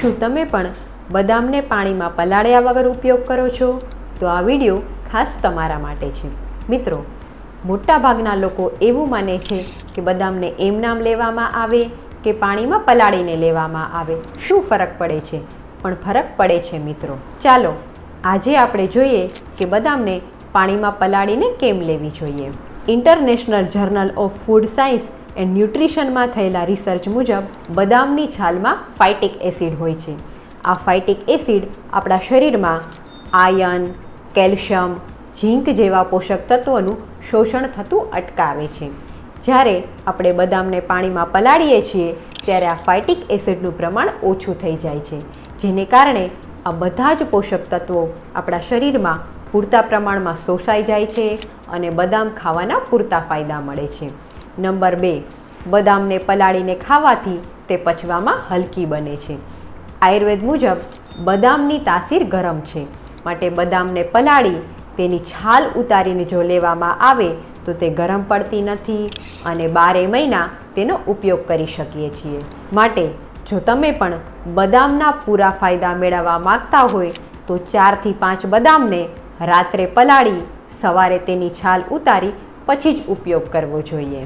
શું તમે પણ બદામને પાણીમાં પલાળ્યા વગર ઉપયોગ કરો છો? તો આ વિડીયો ખાસ તમારા માટે છે. મિત્રો, મોટાભાગના લોકો એવું માને છે કે બદામને એમનામ લેવામાં આવે કે પાણીમાં પલાળીને લેવામાં આવે, શું ફરક પડે છે? પણ ફરક પડે છે મિત્રો. ચાલો આજે આપણે જોઈએ કે બદામને પાણીમાં પલાળીને કેમ લેવી જોઈએ. International journal of food science and ન્યુટ્રિશનમાં થયેલા રિસર્ચ મુજબ બદામની છાલમાં ફાઇટિક એસિડ હોય છે. આ ફાઇટિક એસિડ આપણા શરીરમાં આયર્ન, કેલ્શિયમ, ઝીંક જેવા પોષક તત્વોનું શોષણ થતું અટકાવે છે. જ્યારે આપણે બદામને પાણીમાં પલાળીએ છીએ ત્યારે આ ફાઇટિક એસિડનું પ્રમાણ ઓછું થઈ જાય છે, જેને કારણે આ બધા જ પોષક તત્વો આપણા શરીરમાં પૂરતા પ્રમાણમાં શોષાઈ જાય છે અને બદામ ખાવાના પૂરતા ફાયદા મળે છે. નંબર 2, બદામને પલાળીને ખાવાથી તે પચવામાં હલકી બને છે. આયુર્વેદ મુજબ બદામની તાસીર ગરમ છે, માટે બદામને પલાળી તેની છાલ ઉતારીને જો લેવામાં આવે તો તે ગરમ પડતી નથી અને 12 મહિના તેનો ઉપયોગ કરી શકીએ છીએ. માટે જો તમે પણ બદામના પૂરા ફાયદા મેળવવા માગતા હોય તો 4 થી 5 બદામને રાત્રે પલાળી સવારે તેની છાલ ઉતારી પછી જ ઉપયોગ કરવો જોઈએ.